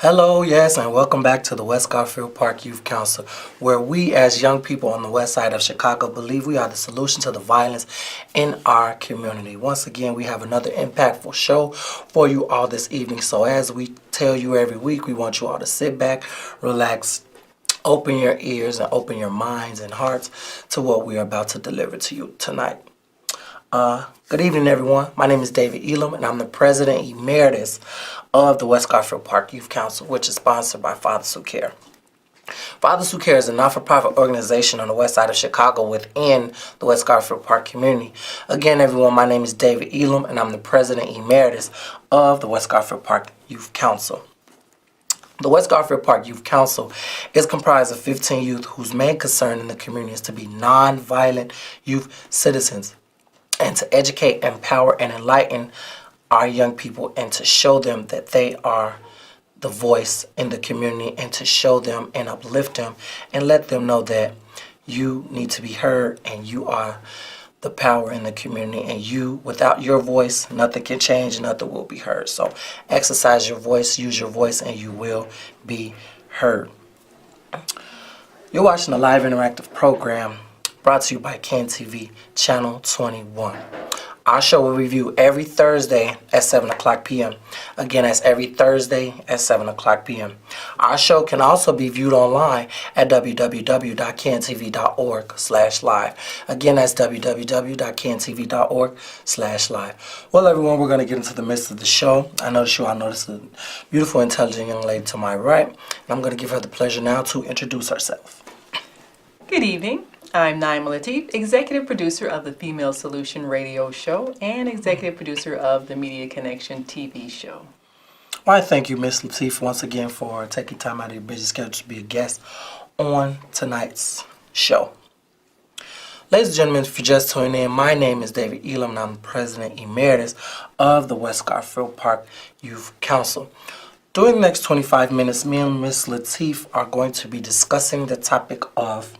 Hello, yes, and welcome back to the West Garfield Park Youth Council, where we as young people on the west side of Chicago believe we are the solution to the violence in our community. Once again, we have another impactful show for you all this evening. So as we tell you every week, we want you all to sit back, relax, open your ears, and open your minds and hearts to what we are about to deliver to you tonight. Good evening, everyone. My name is David Elam, and I'm the President Emeritus of the West Garfield Park Youth Council, which is sponsored by Fathers Who Care. Fathers Who Care is a not-for-profit organization on the west side of Chicago within the West Garfield Park community. Again, everyone, my name is David Elam, and I'm the President Emeritus of the West Garfield Park Youth Council. The West Garfield Park Youth Council is comprised of 15 youth whose main concern in the community is to be non-violent youth citizens and to educate, empower, and enlighten our young people and to show them that they are the voice in the community and to show them and uplift them and let them know that you need to be heard and you are the power in the community, and you, without your voice, nothing can change, nothing will be heard. So exercise your voice, use your voice, and you will be heard. You're watching a live interactive program brought to you by CAN-TV Channel 21. Our show will review every Thursday at 7 o'clock p.m. Again, that's every Thursday at 7 o'clock p.m. Our show can also be viewed online at www.cantv.org/live. Again, that's www.cantv.org/live. Well, everyone, we're going to get into the midst of the show. I noticed a beautiful, intelligent young lady to my right. And I'm going to give her the pleasure now to introduce herself. Good evening. I'm Naima Latif, Executive Producer of the Female Solution Radio Show and Executive Producer of the Media Connection TV show. Well, I thank you, Ms. Latif, once again for taking time out of your busy schedule to be a guest on tonight's show. Ladies and gentlemen, if you're just tuning in, my name is David Elam, and I'm the President Emeritus of the West Garfield Park Youth Council. During the next 25 minutes, me and Ms. Latif are going to be discussing the topic of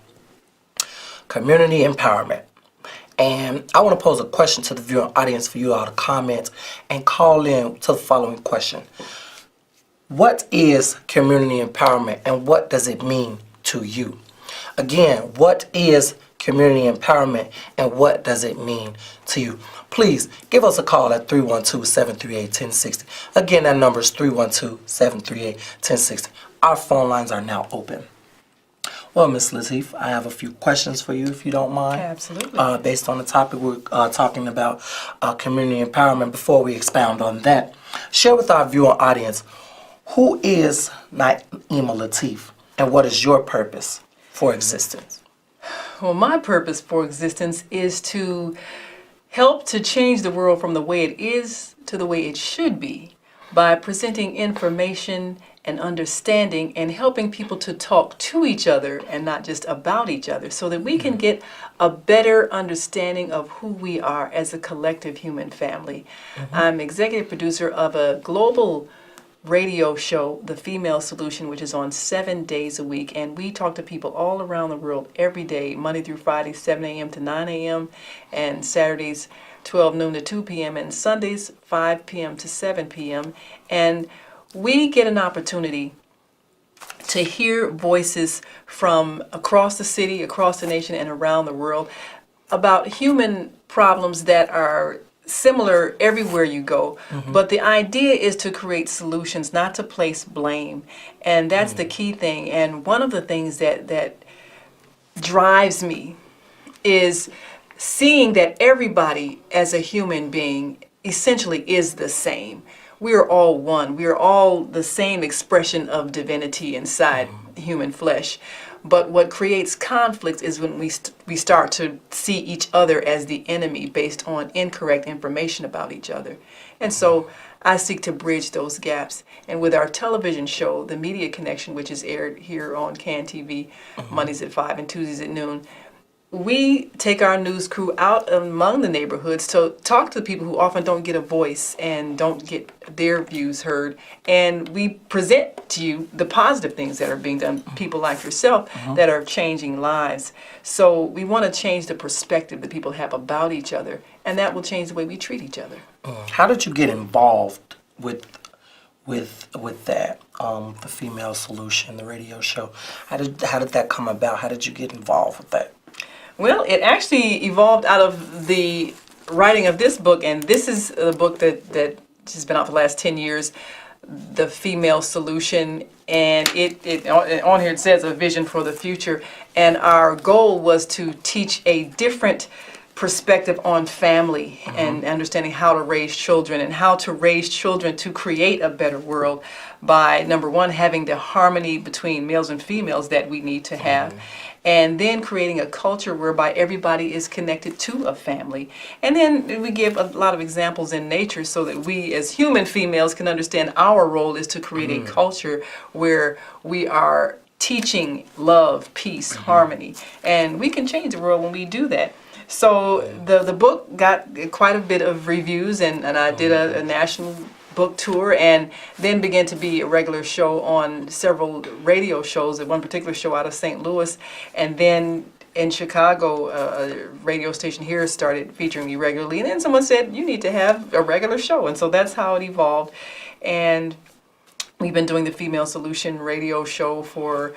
community empowerment. And I want to pose a question to the viewing audience for you all to comment and call in to the following question. What is community empowerment and what does it mean to you? Again, what is community empowerment and what does it mean to you? Please give us a call at 312-738-1060. Again, that number is 312-738-1060. Our phone lines are now open. Well, Ms. Latif, I have a few questions for you, if you don't mind. Absolutely. Based on the topic we're talking about, community empowerment. Before we expound on that, share with our viewing audience, who is Naima Latif, and what is your purpose for existence? Well, my purpose for existence is to help to change the world from the way it is to the way it should be by presenting information and understanding and helping people to talk to each other and not just about each other so that we can get a better understanding of who we are as a collective human family. I'm executive producer of a global radio show, The Female Solution, which is on 7 days a week, and we talk to people all around the world every day, Monday through Friday, 7 a.m. to 9 a.m., and Saturdays, 12 noon to 2 p.m., and Sundays, 5 p.m. to 7 p.m., and we get an opportunity to hear voices from across the city, across the nation, and around the world about human problems that are similar everywhere you go. But the idea is to create solutions, not to place blame. And that's the key thing. And one of the things that drives me is seeing that everybody as a human being essentially is the same. We are all one. We are all the same expression of divinity inside human flesh. But what creates conflict is when we start to see each other as the enemy based on incorrect information about each other. And so I seek to bridge those gaps. And with our television show, The Media Connection, which is aired here on CAN-TV, Mondays at 5 and Tuesdays at noon, we take our news crew out among the neighborhoods to talk to people who often don't get a voice and don't get their views heard. And we present to you the positive things that are being done, people like yourself that are changing lives. So we want to change the perspective that people have about each other, and that will change the way we treat each other. How did you get involved with that? the Female Solution, the radio show? How did that come about? How did you get involved with that? Well, it actually evolved out of the writing of this book, and this is a book that has been out for the last 10 years, The Female Solution, and it on here it says a vision for the future, and our goal was to teach a different perspective on family and understanding how to raise children and how to raise children to create a better world by, number one, having the harmony between males and females that we need to have, and then creating a culture whereby everybody is connected to a family. And then we give a lot of examples in nature so that we as human females can understand our role is to create a culture where we are teaching love, peace, harmony, and we can change the world when we do that. So the book got quite a bit of reviews, and I did a national book tour, and then began to be a regular show on several radio shows, at one particular show out of St. Louis, and then in Chicago, a radio station here started featuring me regularly, and then someone said, you need to have a regular show, and so that's how it evolved. And we've been doing the Female Solution radio show for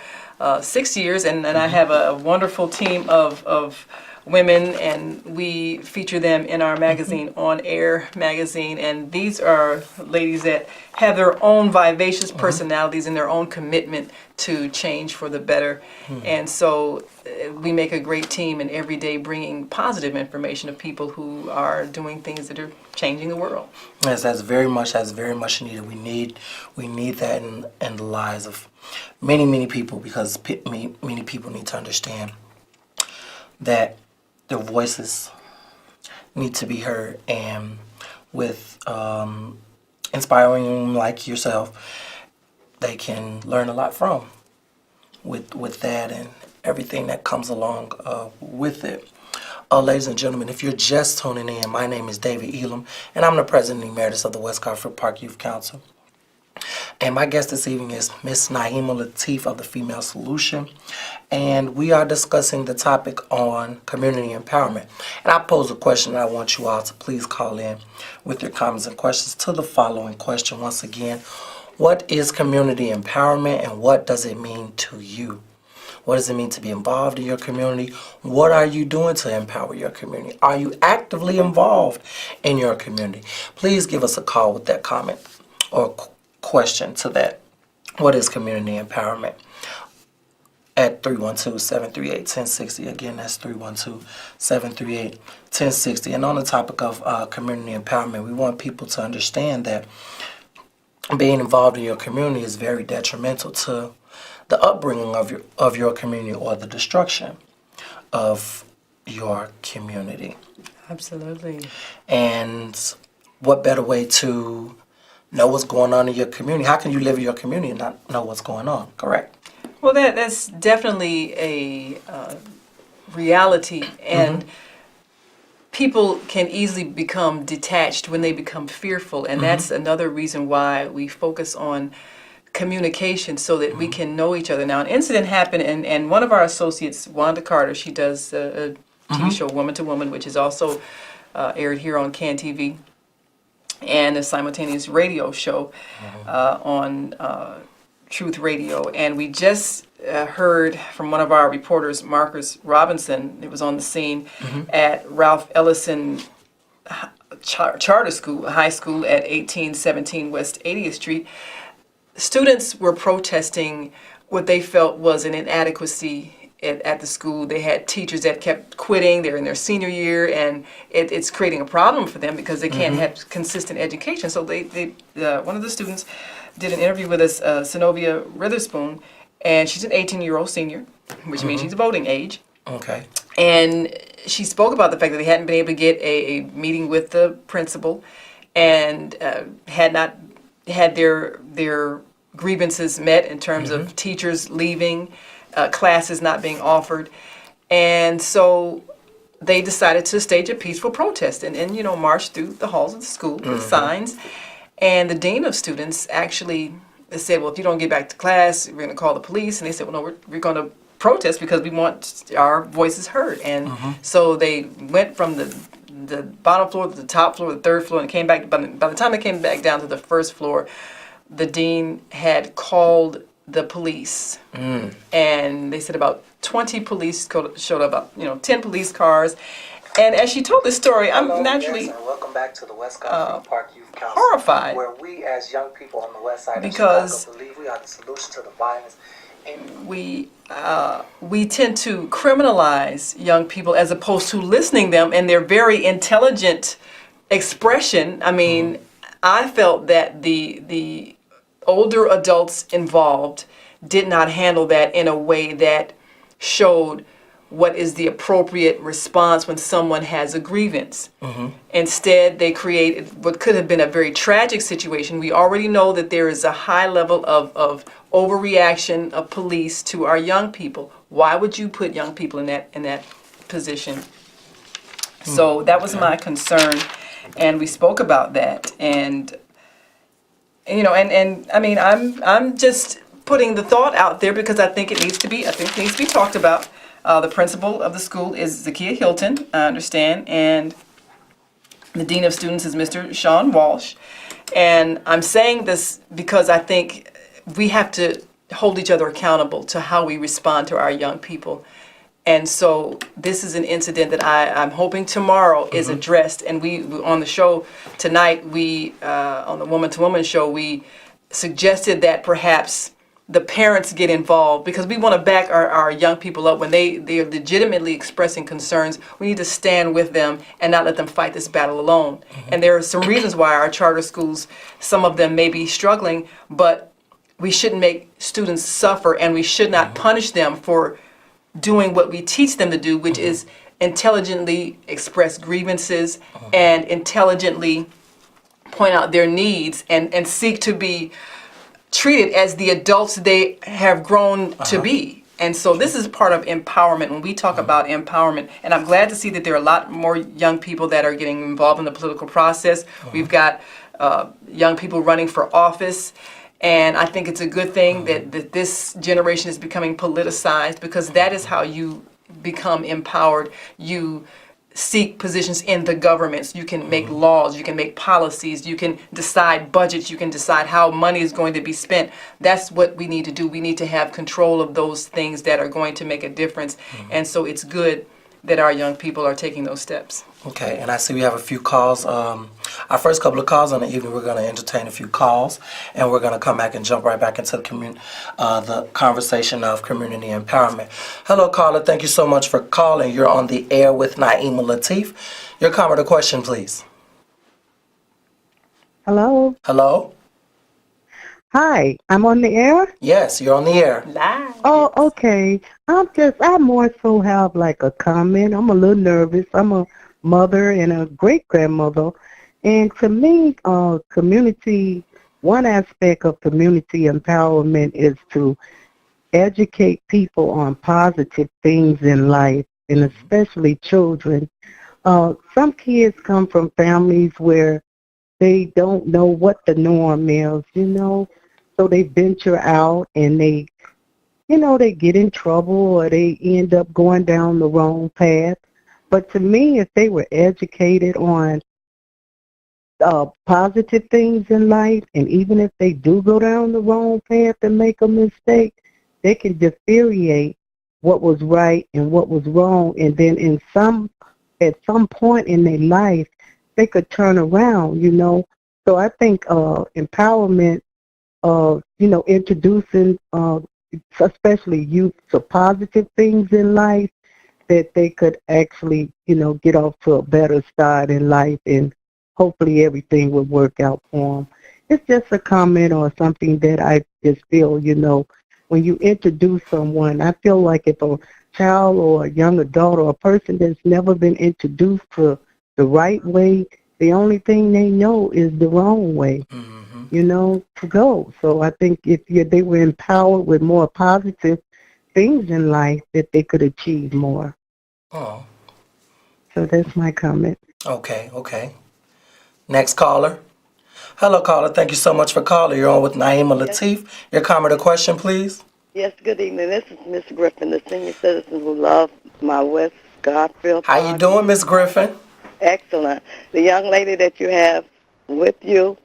6 years, and I have a wonderful team of women, and we feature them in our magazine, On Air magazine, and these are ladies that have their own vivacious personalities and their own commitment to change for the better. And so we make a great team, and every day bringing positive information to people who are doing things that are changing the world. Yes, that's very much needed. We need that in the lives of many people, because many people need to understand that their voices need to be heard, and with inspiring like yourself, they can learn a lot from with that and everything that comes along with it. Ladies and gentlemen, if you're just tuning in, my name is David Elam, and I'm the President Emeritus of the West Garfield Park Youth Council. And my guest this evening is Miss Naima Latif of the Female Solution, and we are discussing the topic on community empowerment. And I pose a question, and I want you all to please call in with your comments and questions to the following question. Once again, what is community empowerment, and what does it mean to you? What does it mean to be involved in your community? What are you doing to empower your community? Are you actively involved in your community? Please give us a call with that comment or question to that. What is community empowerment? At 312-738-1060. Again, that's 312-738-1060. And on the topic of community empowerment, we want people to understand that being involved in your community is very detrimental to the upbringing of your community, or the destruction of your community. Absolutely. And what better way to know what's going on in your community? How can you live in your community and not know what's going on? Correct. Well, that's definitely a reality, and people can easily become detached when they become fearful, and that's another reason why we focus on communication, so that we can know each other. Now, an incident happened, and one of our associates, Wanda Carter, she does a TV show, Woman to Woman, which is also aired here on CAN TV, and a simultaneous radio show on Truth Radio. And we just heard from one of our reporters, Marcus Robinson. It was on the scene at Ralph Ellison Charter School, high school at 1817 West 80th Street. Students were protesting what they felt was an inadequacy at the school. They had teachers that kept quitting. They're in their senior year, and it's creating a problem for them because they can't have consistent education. So one of the students did an interview with us, Zenobia Witherspoon, and she's an 18-year-old senior, which means she's voting age. Okay. And she spoke about the fact that they hadn't been able to get a meeting with the principal, and had not had their grievances met in terms of teachers leaving, classes not being offered. And so they decided to stage a peaceful protest and march through the halls of the school with signs. And the dean of students actually said, well, if you don't get back to class, we're going to call the police. And they said, well, no, we're going to protest because we want our voices heard. And so they went from the bottom floor to the top floor, the third floor, and came back. By the time they came back down to the first floor, the dean had called the police, and they said about 20 police showed up, 10 police cars. And as she told this story, I'm naturally Yes, and welcome back to the West Garfield Park Youth Council, horrified, where we as young people on the west side because of Chicago believe we are the solution to the violence. And we tend to criminalize young people as opposed to listening them and their very intelligent expression. I mean, I felt that the older adults involved did not handle that in a way that showed what is the appropriate response when someone has a grievance. Instead, they created what could have been a very tragic situation. We already know that there is a high level of overreaction of police to our young people. Why would you put young people in that position? So that was my concern, and we spoke about that. And and I mean, I'm just putting the thought out there because I think it needs to be talked about. The principal of the school is Zakiya Hilton, I understand, and the dean of students is Mr. Sean Walsh. And I'm saying this because I think we have to hold each other accountable to how we respond to our young people. And so this is an incident that I'm hoping tomorrow is addressed. And we on the show tonight, on the Woman to Woman show, we suggested that perhaps the parents get involved, because we want to back our young people up when they're legitimately expressing concerns. We need to stand with them and not let them fight this battle alone. And there are some reasons why our charter schools, some of them may be struggling, but we shouldn't make students suffer, and we should not punish them for doing what we teach them to do, which is intelligently express grievances and intelligently point out their needs and seek to be treated as the adults they have grown to be. And so this is part of empowerment. When we talk about empowerment, and I'm glad to see that there are a lot more young people that are getting involved in the political process. We've got young people running for office. And I think it's a good thing that this generation is becoming politicized, because that is how you become empowered. You seek positions in the governments. You can make laws, you can make policies, you can decide budgets, you can decide how money is going to be spent. That's what we need to do. We need to have control of those things that are going to make a difference. And so it's good that our young people are taking those steps. Okay, and I see we have a few calls. Our first couple of calls on the evening, we're going to entertain a few calls, and we're going to come back and jump right back into the conversation of community empowerment. Hello, caller. Thank you so much for calling. You're on the air with Naima Latif. Your comment or question, please. Hello. Hello? Hi, I'm on the air? Yes, you're on the air. Live. Oh, okay. I more so have like a comment. I'm a little nervous. I'm a mother and a great-grandmother. And to me, one aspect of community empowerment is to educate people on positive things in life, and especially children. Some kids come from families where they don't know what the norm is, so they venture out and they get in trouble, or they end up going down the wrong path. But to me, if they were educated on positive things in life, and even if they do go down the wrong path and make a mistake, they can differentiate what was right and what was wrong, and then at some point in their life, they could turn around, So I think empowerment, introducing especially youth to positive things in life, that they could actually, get off to a better start in life, and hopefully everything will work out for them. It's just a comment or something that I just feel, when you introduce someone, I feel like if a child or a young adult or a person that's never been introduced to the right way, the only thing they know is the wrong way, to go. So I think if they were empowered with more positive things in life, that they could achieve more. Oh, So that's my comment. okay. Next caller. Hello, caller. Thank you so much for calling. You're on with Naima Latif. Your comment or question, please. Yes, good evening. This is Miss Griffin, the senior citizen who loves my West Garfield. How you doing, Miss Griffin? Excellent. The young lady that you have with you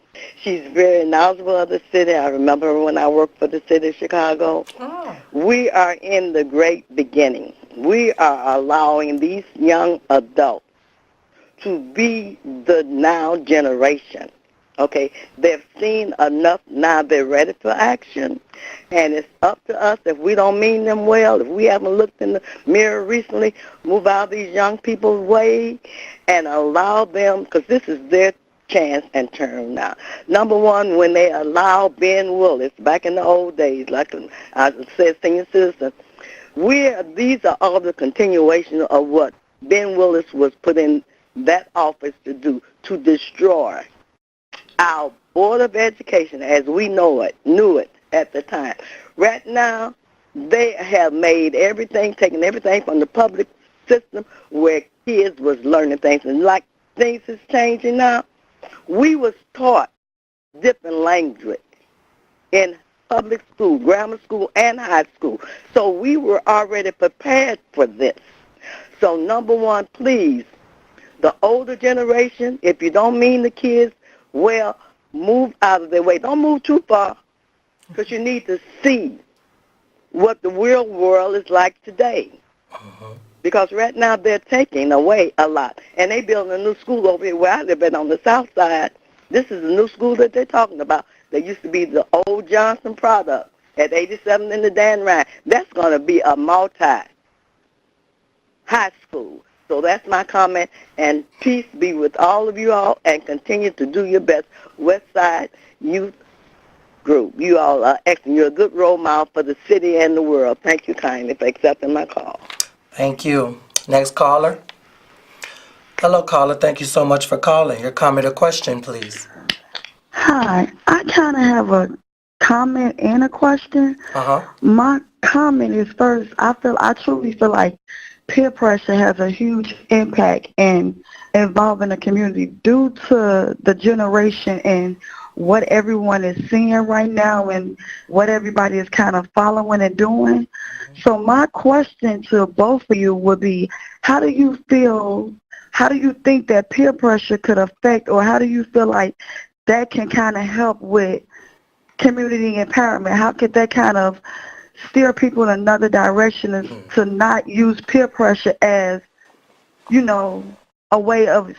She's very knowledgeable of the city. I remember her when I worked for the city of Chicago. Oh. We are in the great beginning. We are allowing these young adults to be the now generation. Okay, they've seen enough, now they're ready for action, and it's up to us. If we don't mean them well, if we haven't looked in the mirror recently, move out of these young people's way and allow them, because this is their chance and turn now. Number one, when they allow Ben Willis, back in the old days, like I said, senior citizen, these are all the continuation of what Ben Willis was put in that office to do, to destroy our Board of Education as we knew it at the time. Right now, they have made everything, taken everything from the public system where kids was learning things. And like things is changing now, we was taught different language in public school, grammar school, and high school. So we were already prepared for this. So number one, please, the older generation, if you don't mean the kids well, move out of their way. Don't move too far, because you need to see what the real world is like today. Because right now they're taking away a lot. And they building a new school over here where I live on the south side. This is a new school that they're talking about. That used to be the old Johnson product at 87 in the Dan Ryan. That's going to be a multi-high school. So that's my comment, and peace be with all of you all, and continue to do your best. West Side Youth Group, you all are excellent. You're a good role model for the city and the world. Thank you kindly for accepting my call. Thank you. Next caller. Hello, caller. Thank you so much for calling. Your comment or question, please. Hi, I kind of have a comment and a question. Uh-huh. My comment is first, I truly feel like peer pressure has a huge impact in involving the community due to the generation and what everyone is seeing right now and what everybody is kind of following and doing. So my question to both of you would be, how do you think that peer pressure could affect, or how do you feel like that can kind of help with community empowerment? How could that kind of steer people in another direction to not use peer pressure as, a way of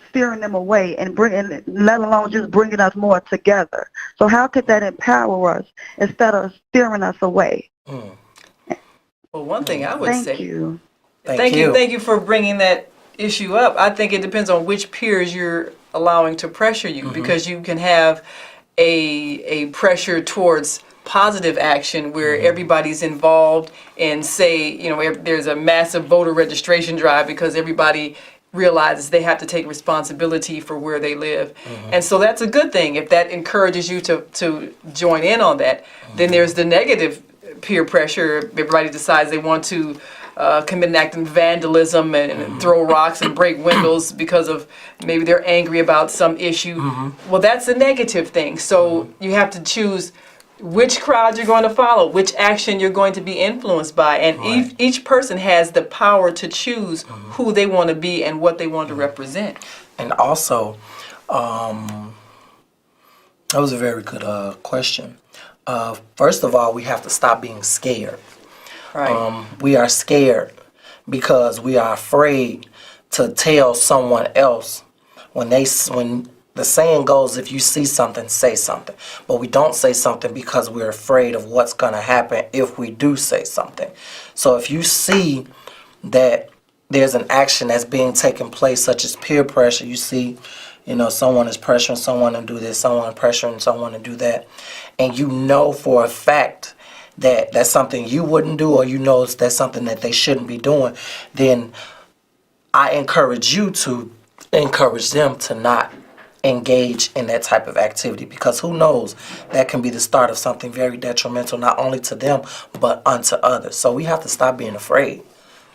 steering them away and let alone just bringing us more together? So how could that empower us instead of steering us away? Well, one thing I would Thank say. you. Thank you for bringing that issue up. I think it depends on which peers you're allowing to pressure you, because you can have a pressure towards positive action where everybody's involved, and say, if there's a massive voter registration drive because everybody realizes they have to take responsibility for where they live. And so that's a good thing. If that encourages you to join in on that, then there's the negative peer pressure. Everybody decides they want to commit an act of vandalism and throw rocks and break windows because of maybe they're angry about some issue. Well, that's a negative thing. So you have to choose which crowd you're going to follow, which action you're going to be influenced by. And each person has the power to choose who they want to be and what they want to represent. And also, that was a very good question. First of all, we have to stop being scared. Right. We are scared because we are afraid to tell someone else when the saying goes, if you see something, say something. But we don't say something because we're afraid of what's going to happen if we do say something. So if you see that there's an action that's being taken place, such as peer pressure, you see, someone is pressuring someone to do this, someone pressuring someone to do that, and you know for a fact that that's something you wouldn't do, or that's something that they shouldn't be doing, then I encourage you to encourage them to not engage in that type of activity, because who knows, that can be the start of something very detrimental, not only to them, but unto others. So we have to stop being afraid.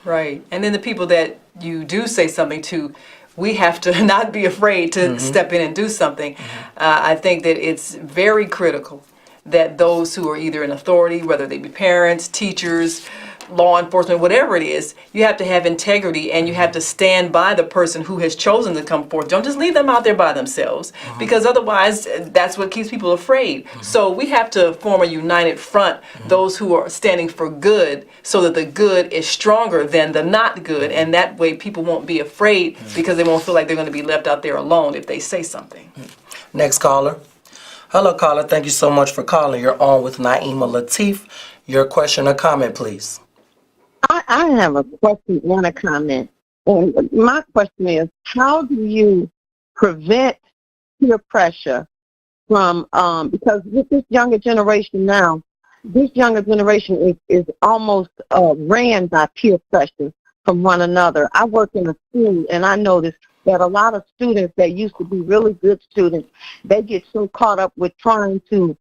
Right. And then the people that you do say something to, we have to not be afraid to step in and do something. I think that it's very critical that those who are either in authority, whether they be parents, teachers, law enforcement, whatever it is, you have to have integrity and you have to stand by the person who has chosen to come forth. Don't just leave them out there by themselves, because otherwise that's what keeps people afraid. So we have to form a united front, those who are standing for good, so that the good is stronger than the not good. And that way people won't be afraid, because they won't feel like they're going to be left out there alone if they say something. Next caller. Hello, caller. Thank you so much for calling. You're on with Naima Latif. Your question or comment, please. I have a question and a comment. And my question is, how do you prevent peer pressure from, because with this younger generation now, this younger generation is almost ran by peer pressure from one another. I work in a school, and I noticed that a lot of students that used to be really good students, they get so caught up with trying to,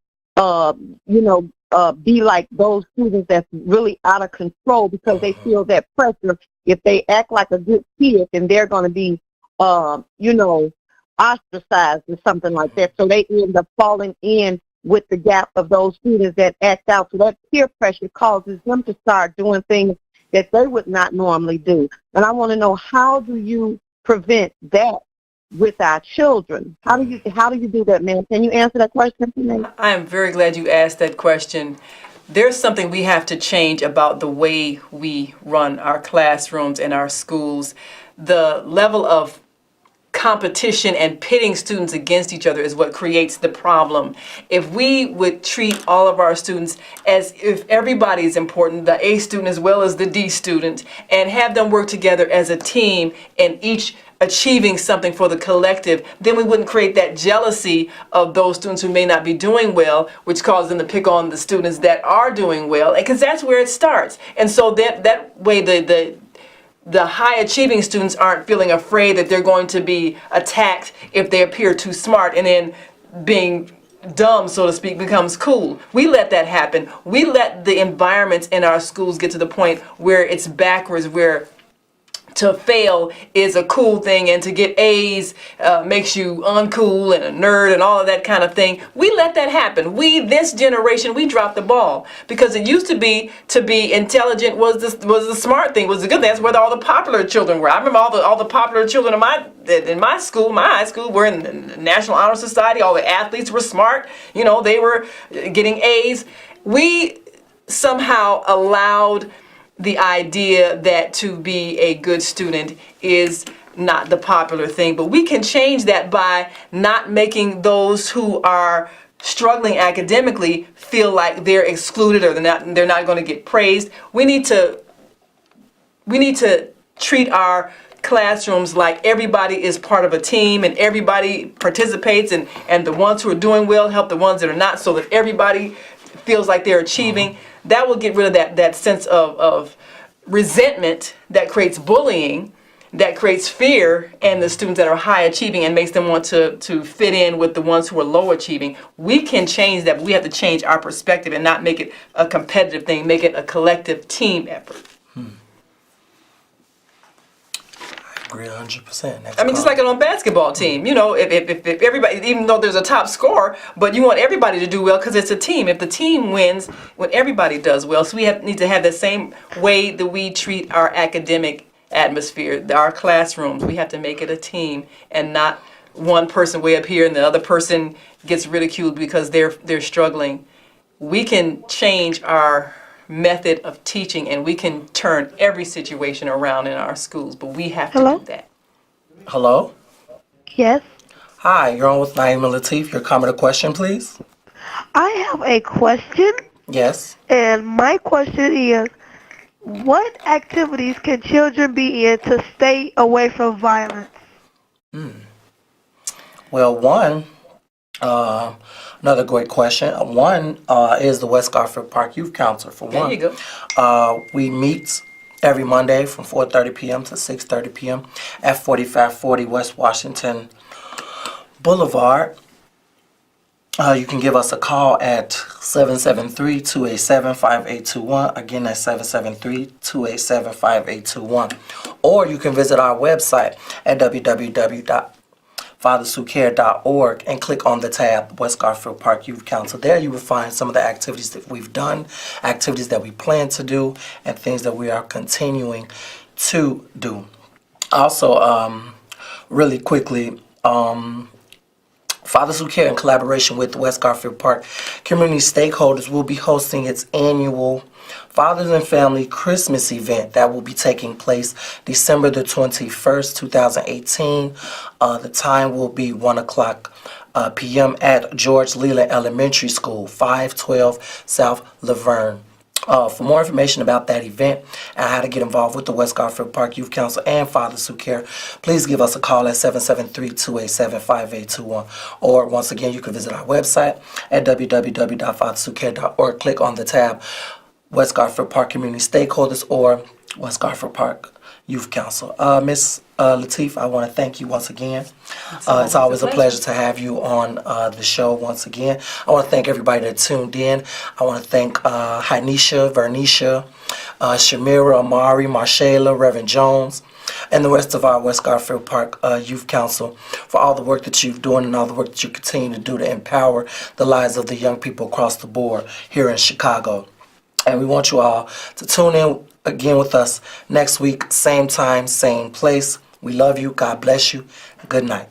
be like those students that's really out of control, because they feel that pressure. If they act like a good kid, then they're going to be, ostracized or something like that. So they end up falling in with the gap of those students that act out. So that peer pressure causes them to start doing things that they would not normally do. And I want to know, how do you prevent that with our children? How do you do that, ma'am? Can you answer that question for me? I am very glad you asked that question. There's something we have to change about the way we run our classrooms and our schools. The level of competition and pitting students against each other is what creates the problem. If we would treat all of our students as if everybody is important, the A student as well as the D student, and have them work together as a team and each achieving something for the collective, then we wouldn't create that jealousy of those students who may not be doing well, which causes them to pick on the students that are doing well, because that's where it starts. And so that way the high achieving students aren't feeling afraid that they're going to be attacked if they appear too smart, and then being dumb, so to speak, becomes cool. We let that happen. We let the environments in our schools get to the point where it's backwards, where to fail is a cool thing, and to get A's makes you uncool and a nerd and all of that kind of thing. We let that happen. This generation, we dropped the ball, because it used to be intelligent was the smart thing, was the good thing. That's where all the popular children were. I remember all the popular children in my school, my high school, were in the National Honor Society. All the athletes were smart. They were getting A's. We somehow allowed the idea that to be a good student is not the popular thing. But we can change that by not making those who are struggling academically feel like they're excluded, or they're not going to get praised. We need to treat our classrooms like everybody is part of a team and everybody participates, and the ones who are doing well help the ones that are not, so that everybody feels like they're achieving. That will get rid of that sense of resentment that creates bullying, that creates fear in the students that are high achieving, and makes them want to fit in with the ones who are low achieving. We can change that, but we have to change our perspective and not make it a competitive thing, make it a collective team effort. I agree 100%. Just like on a basketball team, if everybody, even though there's a top scorer, but you want everybody to do well because it's a team. If the team wins, when everybody does well, so we need to have the same way that we treat our academic atmosphere, our classrooms. We have to make it a team, and not one person way up here and the other person gets ridiculed because they're struggling. We can change our method of teaching, and we can turn every situation around in our schools, but we have to do that. Hello? Yes. Hi, you're on with Naima Latif. Your comment or question, please? I have a question, Yes. and my question is, what activities can children be in to stay away from violence? Well, another great question. One is the West Garfield Park Youth Council, for one. There you go. We meet every Monday from 4:30 p.m. to 6:30 p.m. at 4540 West Washington Boulevard. You can give us a call at 773-287-5821. Again, that's 773-287-5821. Or you can visit our website at fatherswhocare.org and click on the tab West Garfield Park Youth Council. There you will find some of the activities that we've done, activities that we plan to do, and things that we are continuing to do. Also, really quickly, Fathers Who Care, in collaboration with the West Garfield Park community stakeholders, will be hosting its annual Fathers and Family Christmas event that will be taking place December the 21st, 2018. The time will be 1 o'clock p.m. at George Leland Elementary School, 512 South Laverne. For more information about that event and how to get involved with the West Garfield Park Youth Council and Fathers Who Care, please give us a call at 773-287-5821. Or once again, you can visit our website at www.fatherswhocare.org. Click on the tab West Garfield Park Community Stakeholders or West Garfield Park Youth Council. Ms. Latif, I want to thank you once again. It's always a pleasure to have you on the show once again. I want to thank everybody that tuned in. I want to thank Hanisha, Vernisha, Shamira, Amari, Marshayla, Reverend Jones, and the rest of our West Garfield Park Youth Council for all the work that you're doing and all the work that you continue to do to empower the lives of the young people across the board here in Chicago. And we want you all to tune in again with us next week, same time, same place. We love you. God bless you. Good night.